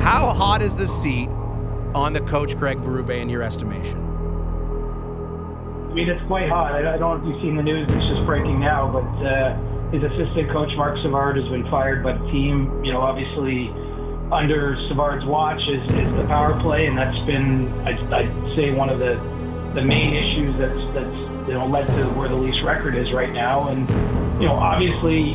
How hot is the seat on the coach Craig Berube in your estimation? I mean, it's quite hot. I don't know if you've seen the news, it's just breaking now, but his assistant coach, Mark Savard, has been fired by the team. Obviously, under Savard's watch is the power play, and that's been, I'd say, one of the main issues that's led to where the Leafs record is right now. And, obviously,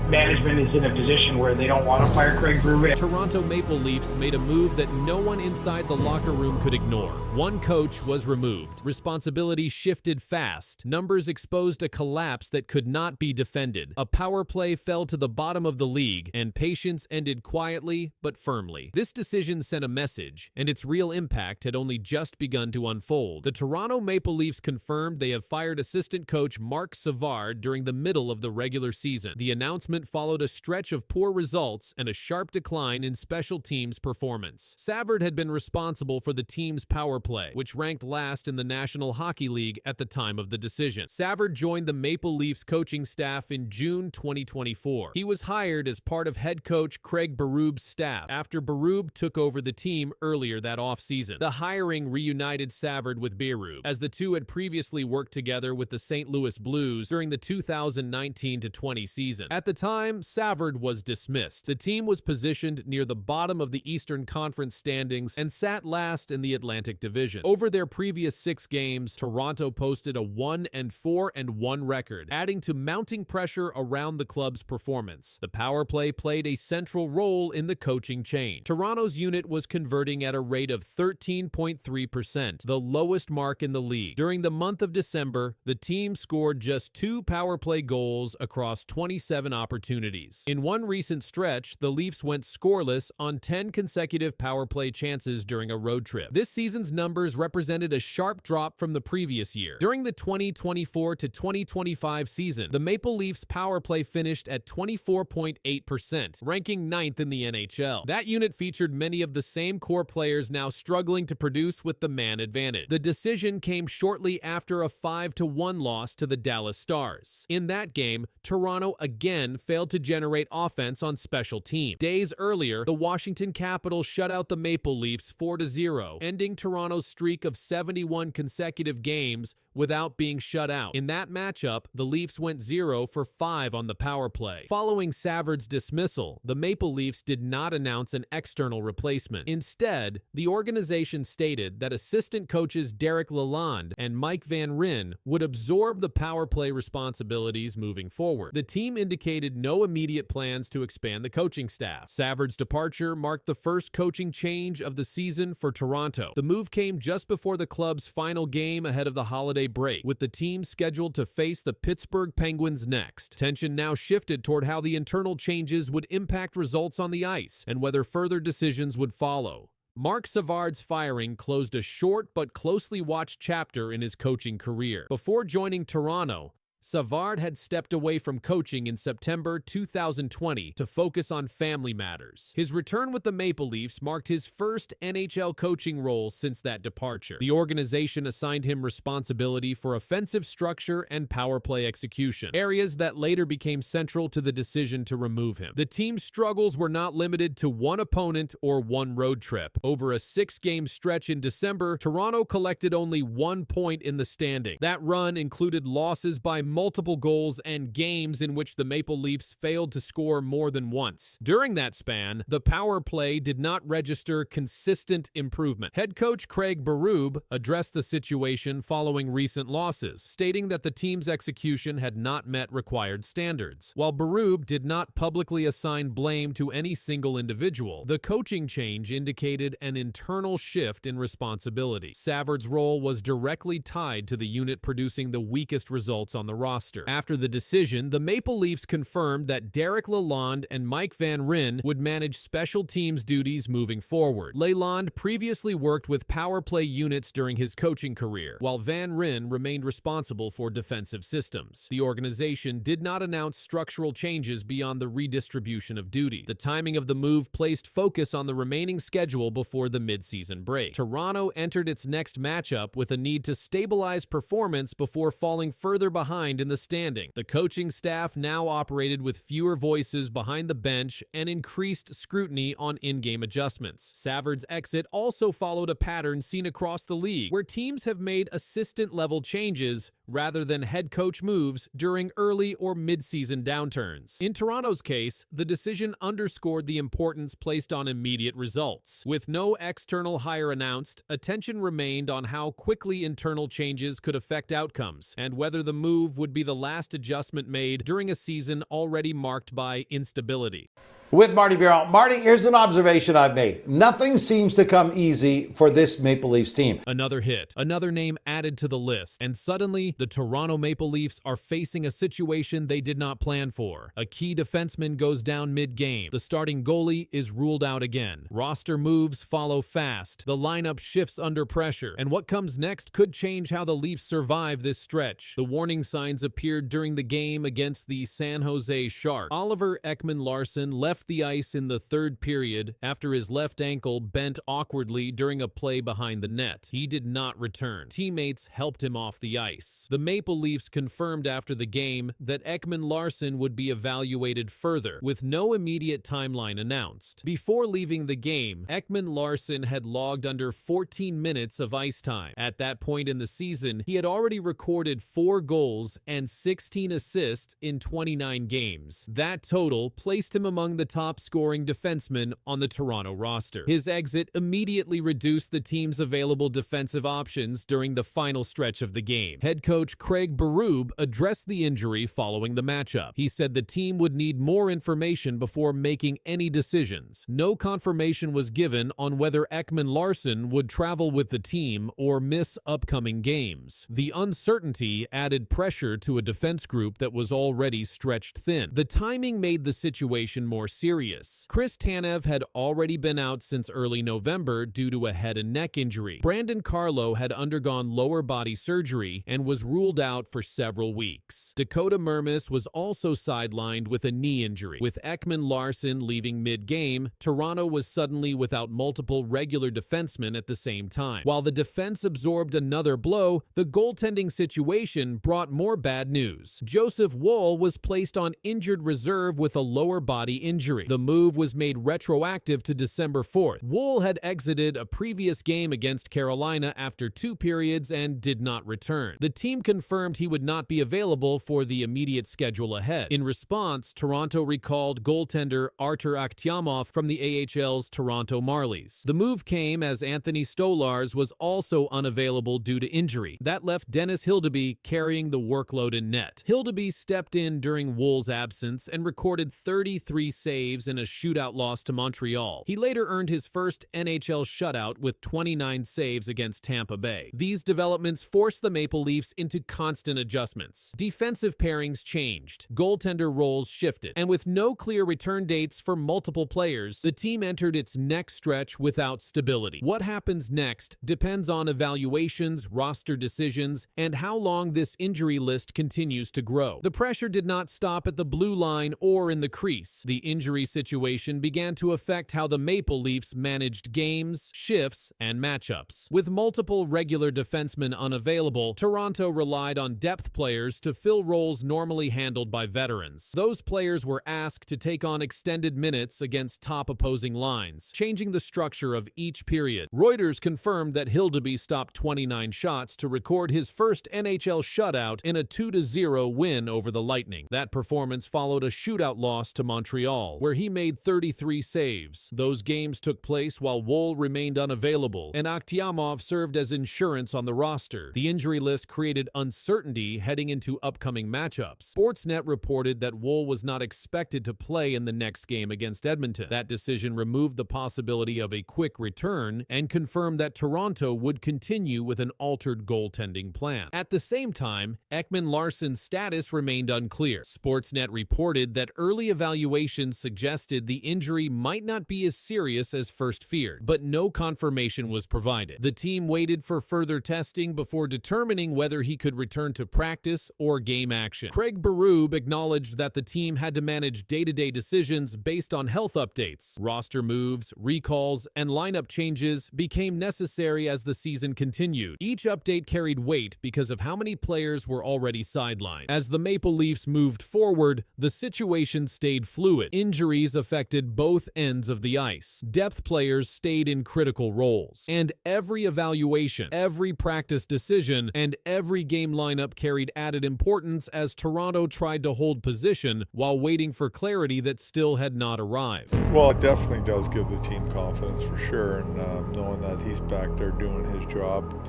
management is in a position where they don't want to fire Craig Berube. Toronto Maple Leafs made a move that no one inside the locker room could ignore. One coach was removed. Responsibility shifted fast. Numbers exposed a collapse that could not be defended. A power play fell to the bottom of the league, and patience ended quietly but firmly. This decision sent a message, and its real impact had only just begun to unfold. The Toronto Maple Leafs confirmed they have fired assistant coach Mark Savard during the middle of the regular season. The announcement followed a stretch of poor results and a sharp decline in special teams performance. Savard had been responsible for the team's power play, which ranked last in the National Hockey League at the time of the decision. Savard joined the Maple Leafs coaching staff in June 2024. He was hired as part of head coach Craig Berube's staff after Berube took over the team earlier that offseason. The hiring reunited Savard with Berube, as the two had previously worked together with the St. Louis Blues during the 2019-20 season. At the time, Savard was dismissed. The team was positioned near the bottom of the Eastern Conference standings and sat last in the Atlantic Division. Over their previous 6 games, Toronto posted a 1-4-1 record, adding to mounting pressure around the club's performance. The power play played a central role in the coaching change. Toronto's unit was converting at a rate of 13.3%, the lowest mark in the league. During the month of December, the team scored just 2 power play goals across 27 opportunities. In one recent stretch, the Leafs went scoreless on 10 consecutive power play chances during a road trip. This season's numbers represented a sharp drop from the previous year. During the 2024 to 2025 season, the Maple Leafs power play finished at 24.8%, ranking 9th in the NHL. That unit featured many of the same core players now struggling to produce with the man advantage. The decision came shortly after a 5-1 loss to the Dallas Stars. In that game, Toronto again failed to generate offense on special teams. Days earlier, the Washington Capitals shut out the Maple Leafs 4-0, ending Toronto's streak of 71 consecutive games without being shut out. In that matchup, the Leafs went 0 for 5 on the power play. Following Savard's dismissal, the Maple Leafs did not announce an external replacement. Instead, the organization stated that assistant coaches Derek Lalonde and Mike Van Ryn would absorb the power play responsibilities moving forward. The team indicated no immediate plans to expand the coaching staff. Savard's departure marked the first coaching change of the season for Toronto. The move came just before the club's final game ahead of the holiday break, with the team scheduled to face the Pittsburgh Penguins next. Tension now shifted toward how the internal changes would impact results on the ice and whether further decisions would follow. Mark Savard's firing closed a short but closely watched chapter in his coaching career. Before joining Toronto, Savard had stepped away from coaching in September 2020 to focus on family matters. His return with the Maple Leafs marked his first NHL coaching role since that departure. The organization assigned him responsibility for offensive structure and power play execution, areas that later became central to the decision to remove him. The team's struggles were not limited to one opponent or one road trip. Over a 6-game stretch in December, Toronto collected only 1 point in the standing. That run included losses by multiple goals and games in which the Maple Leafs failed to score more than once. During that span, the power play did not register consistent improvement. Head coach Craig Berube addressed the situation following recent losses, stating that the team's execution had not met required standards. While Berube did not publicly assign blame to any single individual, the coaching change indicated an internal shift in responsibility. Savard's role was directly tied to the unit producing the weakest results on the roster. After the decision, the Maple Leafs confirmed that Derek Lalonde and Mike Van Ryn would manage special teams duties moving forward. Lalonde previously worked with power play units during his coaching career, while Van Ryn remained responsible for defensive systems. The organization did not announce structural changes beyond the redistribution of duty. The timing of the move placed focus on the remaining schedule before the midseason break. Toronto entered its next matchup with a need to stabilize performance before falling further behind behind in the standing. The coaching staff now operated with fewer voices behind the bench and increased scrutiny on in-game adjustments. Savard's exit also followed a pattern seen across the league, where teams have made assistant-level changes rather than head coach moves during early or mid-season downturns. In Toronto's case, the decision underscored the importance placed on immediate results. With no external hire announced, attention remained on how quickly internal changes could affect outcomes, and whether the move would be the last adjustment made during a season already marked by instability. With Marty Biron. Marty, here's an observation I've made. Nothing seems to come easy for this Maple Leafs team. Another hit, another name added to the list, and suddenly the Toronto Maple Leafs are facing a situation they did not plan for. A key defenseman goes down mid-game. The starting goalie is ruled out again. Roster moves follow fast. The lineup shifts under pressure, and what comes next could change how the Leafs survive this stretch. The warning signs appeared during the game against the San Jose Sharks. Oliver Ekman-Larsson left the ice in the third period after his left ankle bent awkwardly during a play behind the net. He did not return. Teammates helped him off the ice. The Maple Leafs confirmed after the game that Ekman-Larsson would be evaluated further, with no immediate timeline announced. Before leaving the game, Ekman-Larsson had logged under 14 minutes of ice time. At that point in the season, he had already recorded 4 goals and 16 assists in 29 games. That total placed him among the top-scoring defensemen on the Toronto roster. His exit immediately reduced the team's available defensive options during the final stretch of the game. Head coach Craig Berube addressed the injury following the matchup. He said the team would need more information before making any decisions. No confirmation was given on whether Ekman-Larsson would travel with the team or miss upcoming games. The uncertainty added pressure to a defense group that was already stretched thin. The timing made the situation more serious. Chris Tanev had already been out since early November due to a head and neck injury. Brandon Carlo had undergone lower body surgery and was ruled out for several weeks. Dakota Mermis was also sidelined with a knee injury. With Ekman-Larsson leaving mid-game, Toronto was suddenly without multiple regular defensemen at the same time. While the defense absorbed another blow, the goaltending situation brought more bad news. Joseph Woll was placed on injured reserve with a lower body injury. The move was made retroactive to December 4th. Woll had exited a previous game against Carolina after 2 periods and did not return. The team confirmed he would not be available for the immediate schedule ahead. In response, Toronto recalled goaltender Artur Akhtiamov from the AHL's Toronto Marlies. The move came as Anthony Stolarz was also unavailable due to injury. That left Dennis Hildeby carrying the workload in net. Hildeby stepped in during Woll's absence and recorded 33 saves in a shootout loss to Montreal. He later earned his first NHL shutout with 29 saves against Tampa Bay. These developments forced the Maple Leafs into constant adjustments. Defensive pairings changed, goaltender roles shifted, and with no clear return dates for multiple players, the team entered its next stretch without stability. What happens next depends on evaluations, roster decisions, and how long this injury list continues to grow. The pressure did not stop at the blue line or in the crease. The injury situation began to affect how the Maple Leafs managed games, shifts, and matchups. With multiple regular defensemen unavailable, Toronto relied on depth players to fill roles normally handled by veterans. Those players were asked to take on extended minutes against top opposing lines, changing the structure of each period. Reuters confirmed that Hildeby stopped 29 shots to record his first NHL shutout in a 2-0 win over the Lightning. That performance followed a shootout loss to Montreal, where he made 33 saves. Those games took place while Woll remained unavailable, and Akhtiamov served as insurance on the roster. The injury list created uncertainty heading into upcoming matchups. Sportsnet reported that Woll was not expected to play in the next game against Edmonton. That decision removed the possibility of a quick return and confirmed that Toronto would continue with an altered goaltending plan. At the same time, Ekman-Larsson's status remained unclear. Sportsnet reported that early evaluations suggested the injury might not be as serious as first feared, but no confirmation was provided. The team waited for further testing before determining whether he could return to practice or game action. Craig Berube acknowledged that the team had to manage day-to-day decisions based on health updates. Roster moves, recalls, and lineup changes became necessary as the season continued. Each update carried weight because of how many players were already sidelined. As the Maple Leafs moved forward, the situation stayed fluid. Injuries affected both ends of the ice. Depth players stayed in critical roles. And every evaluation, every practice decision, and every game lineup carried added importance as Toronto tried to hold position while waiting for clarity that still had not arrived. Well, it definitely does give the team confidence for sure, and knowing that he's back there doing his job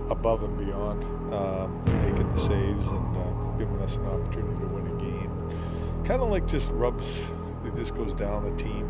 above and beyond, making the saves and giving us an opportunity to win a game. Kind of like just rubs, it just goes down the team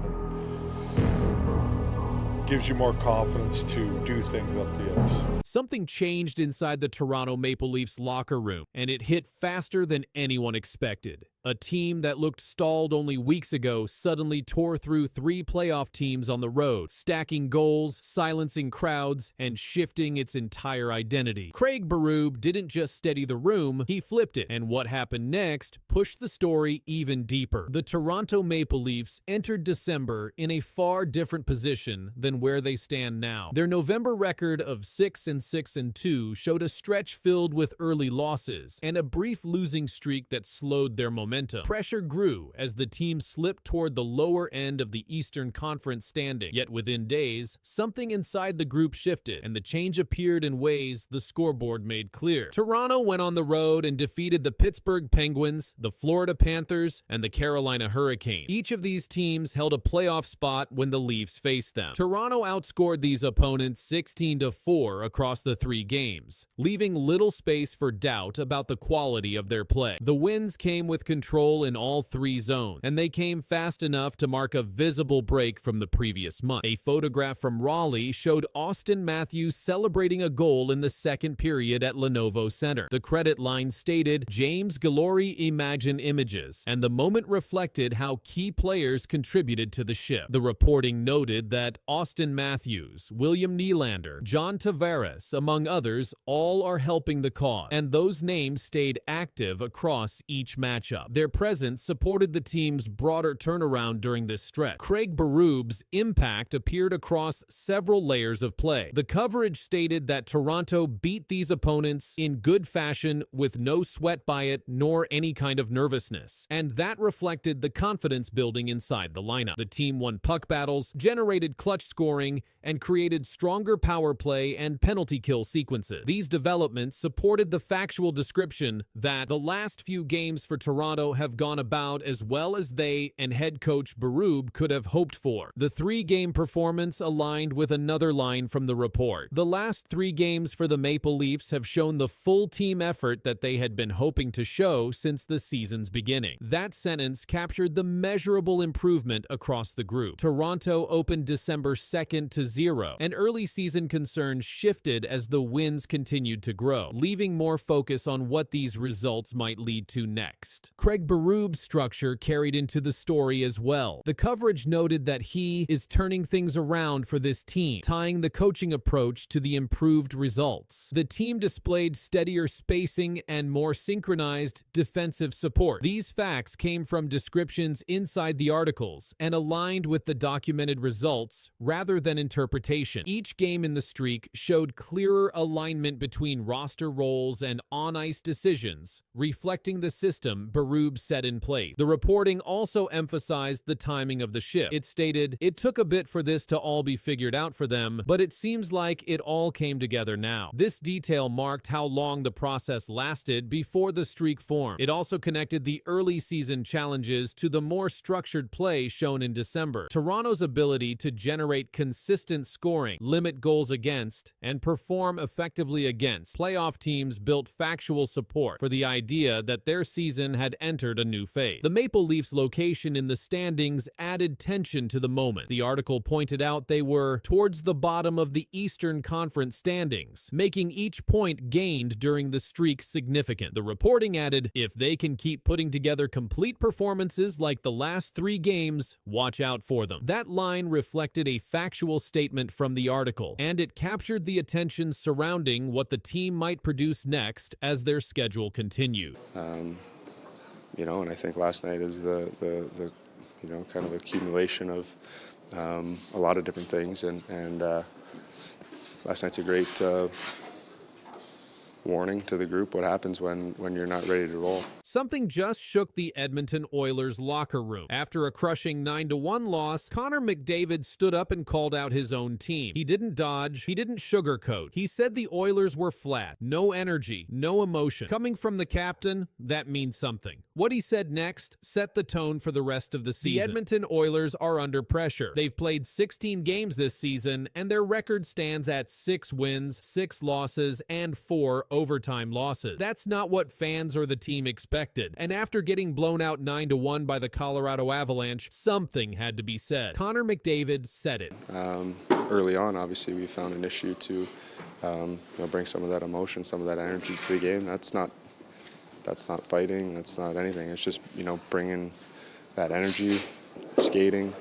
and gives you more confidence to do things up the ice. Something changed inside the Toronto Maple Leafs locker room, and it hit faster than anyone expected. A team that looked stalled only weeks ago suddenly tore through 3 playoff teams on the road, stacking goals, silencing crowds, and shifting its entire identity. Craig Berube didn't just steady the room, he flipped it, and what happened next pushed the story even deeper. The Toronto Maple Leafs entered December in a far different position than where they stand now. Their November record of 6-6-2 showed a stretch filled with early losses and a brief losing streak that slowed their momentum. Pressure grew as the team slipped toward the lower end of the Eastern Conference standing. Yet within days, something inside the group shifted, and the change appeared in ways the scoreboard made clear. Toronto went on the road and defeated the Pittsburgh Penguins, the Florida Panthers, and the Carolina Hurricanes. Each of these teams held a playoff spot when the Leafs faced them. Toronto outscored these opponents 16-4 across the 3 games, leaving little space for doubt about the quality of their play. The wins came with control in all 3 zones, and they came fast enough to mark a visible break from the previous month. A photograph from Raleigh showed Austin Matthews celebrating a goal in the second period at Lenovo Center. The credit line stated, "James Galori Imagine Images," and the moment reflected how key players contributed to the shift. The reporting noted that Austin Matthews, William Nylander, John Tavares, among others, all are helping the cause, and those names stayed active across each matchup. Their presence supported the team's broader turnaround during this stretch. Craig Berube's impact appeared across several layers of play. The coverage stated that Toronto beat these opponents in good fashion with no sweat by it nor any kind of nervousness, and that reflected the confidence building inside the lineup. The team won puck battles, generated clutch scoring, and created stronger power play and penalty kill sequences. These developments supported the factual description that the last few games for Toronto have gone about as well as they and head coach Berube could have hoped for. The 3-game performance aligned with another line from the report. The last 3 games for the Maple Leafs have shown the full team effort that they had been hoping to show since the season's beginning. That sentence captured the measurable improvement across the group. Toronto opened December 2nd to 0, and early season concerns shifted as the wins continued to grow, leaving more focus on what these results might lead to next. Craig Berube's structure carried into the story as well. The coverage noted that he is turning things around for this team, tying the coaching approach to the improved results. The team displayed steadier spacing and more synchronized defensive support. These facts came from descriptions inside the articles and aligned with the documented results rather than interpretation. Each game in the streak showed clearer alignment between roster roles and on-ice decisions, reflecting the system Berube set in place. The reporting also emphasized the timing of the shift. It stated, "It took a bit for this to all be figured out for them, but it seems like it all came together now." This detail marked how long the process lasted before the streak formed. It also connected the early season challenges to the more structured play shown in December. Toronto's ability to generate consistent scoring, limit goals against, and perform effectively against playoff teams built factual support for the idea that their season had entered a new phase. The Maple Leafs' location in the standings added tension to the moment. The article pointed out they were towards the bottom of the Eastern Conference standings, making each point gained during the streak significant. The reporting added, if they can keep putting together complete performances like the last 3 games, watch out for them. That line reflected a factual statement from the article, and it captured the attention surrounding what the team might produce next as their schedule continued. And I think last night is the kind of accumulation of a lot of different things, and last night's a great warning to the group what happens when you're not ready to roll. Something just shook the Edmonton Oilers locker room. After a crushing 9-1 loss, Connor McDavid stood up and called out his own team. He didn't dodge, he didn't sugarcoat. He said the Oilers were flat, no energy, no emotion. Coming from the captain, that means something. What he said next set the tone for the rest of the season. The Edmonton Oilers are under pressure. They've played 16 games this season, and their record stands at 6 wins, 6 losses, and 4 overtime losses. That's not what fans or the team expected. And after getting blown out 9-1 by the Colorado Avalanche, something had to be said. Connor McDavid said it. Early on, obviously, we found an issue to bring some of that emotion, some of that energy to the game. That's not fighting. That's not anything. It's just bringing that energy, skating,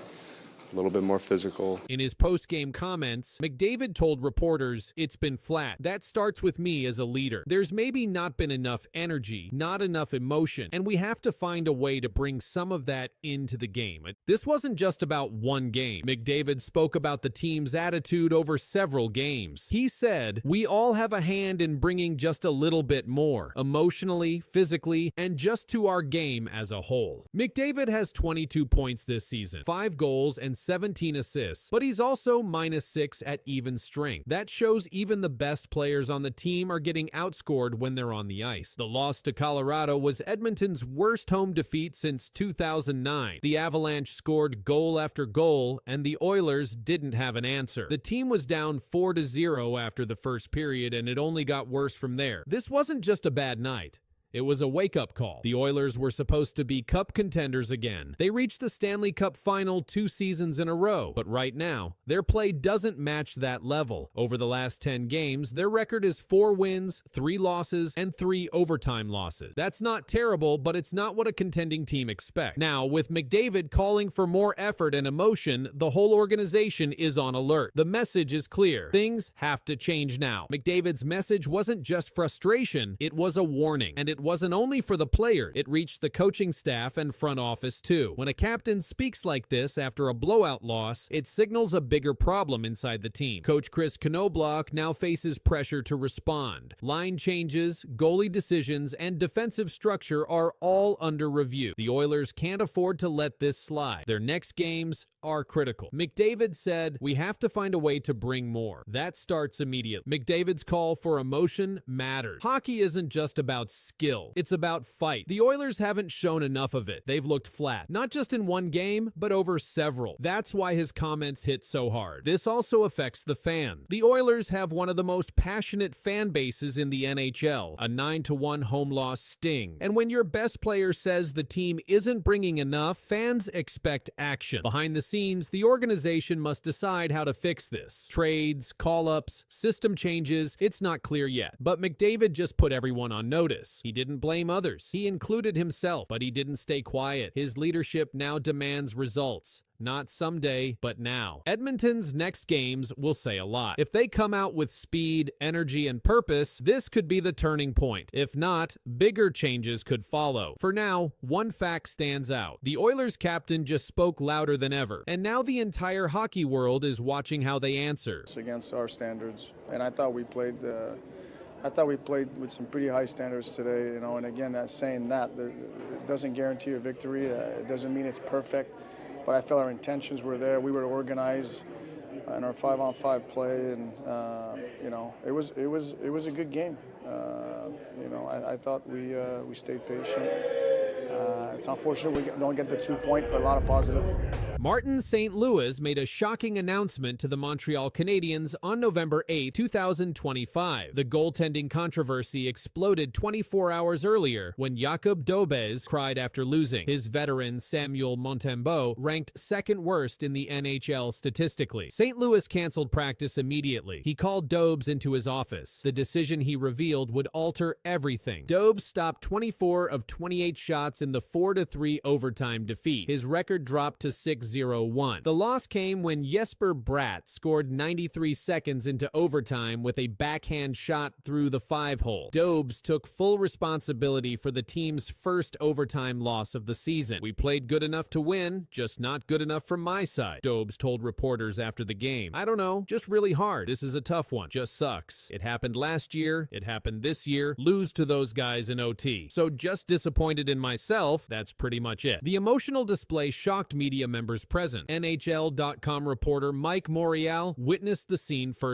a little bit more physical. In his post-game comments, McDavid told reporters, "It's been flat. That starts with me as a leader. There's maybe not been enough energy, not enough emotion, and we have to find a way to bring some of that into the game." This wasn't just about one game. McDavid spoke about the team's attitude over several games. He said, "We all have a hand in bringing just a little bit more, emotionally, physically, and just to our game as a whole." McDavid has 22 points this season, 5 goals, and 17 assists, but he's also -6 at even strength. That shows even the best players on the team are getting outscored when they're on the ice. The loss to Colorado was Edmonton's worst home defeat since 2009. The Avalanche scored goal after goal, and the Oilers didn't have an answer. The team was down 4-0 after the first period, and it only got worse from there. This wasn't just a bad night. It was a wake-up call. The Oilers were supposed to be Cup contenders again. They reached the Stanley Cup final 2 seasons in a row, but right now, their play doesn't match that level. Over the last 10 games, their record is 4 wins, 3 losses, and 3 overtime losses. That's not terrible, but it's not what a contending team expects. Now, with McDavid calling for more effort and emotion, the whole organization is on alert. The message is clear. Things have to change now. McDavid's message wasn't just frustration, it was a warning, and it wasn't only for the player, it reached the coaching staff and front office too. When a captain speaks like this after a blowout loss, it signals a bigger problem inside the team. Coach Chris Knoblauch now faces pressure to respond. Line changes, goalie decisions, and defensive structure are all under review. The Oilers can't afford to let this slide. Their next games are critical. McDavid said, "We have to find a way to bring more." That starts immediately. McDavid's call for emotion matters. Hockey isn't just about skill. It's about fight. The Oilers haven't shown enough of it. They've looked flat, not just in one game, but over several. That's why his comments hit so hard. This also affects the fans. The Oilers have one of the most passionate fan bases in the NHL. A 9-1 home loss sting. And when your best player says the team isn't bringing enough, fans expect action. Behind the scenes, the organization must decide how to fix this. Trades, call-ups, system changes, it's not clear yet. But McDavid just put everyone on notice. He didn't blame others. He included himself, but he didn't stay quiet. His leadership now demands results. Not someday, but now. Edmonton's next games will say a lot. If they come out with speed, energy, and purpose, this could be the turning point. If not, bigger changes could follow. For now, one fact stands out. The Oilers captain just spoke louder than ever, and now the entire hockey world is watching how they answer. It's against our standards, and I thought we played with some pretty high standards today, and again, saying that, it doesn't guarantee a victory. It doesn't mean it's perfect. But I felt our intentions were there. We were organized in our 5-on-5 play, and it was a good game. I thought we stayed patient. It's unfortunate we don't get the 2 point, but a lot of positive. Martin St. Louis made a shocking announcement to the Montreal Canadiens on November 8, 2025. The goaltending controversy exploded 24 hours earlier when Jakob Dobes cried after losing. His veteran Samuel Montembeault ranked second worst in the NHL statistically. St. Louis canceled practice immediately. He called Dobes into his office. The decision he revealed would alter everything. Dobes stopped 24 of 28 shots in the 4-3 overtime defeat. His record dropped to 6-0-1. The loss came when Jesper Bratt scored 93 seconds into overtime with a backhand shot through the 5-hole. Dobes took full responsibility for the team's first overtime loss of the season. "We played good enough to win, just not good enough from my side," Dobes told reporters after the game. "I don't know, just really hard. This is a tough one. Just sucks. It happened last year, it happened this year. Lose to those guys in OT. So just disappointed in myself, that's pretty much it." The emotional display shocked media members present. NHL.com reporter Mike Montreal witnessed the scene firsthand.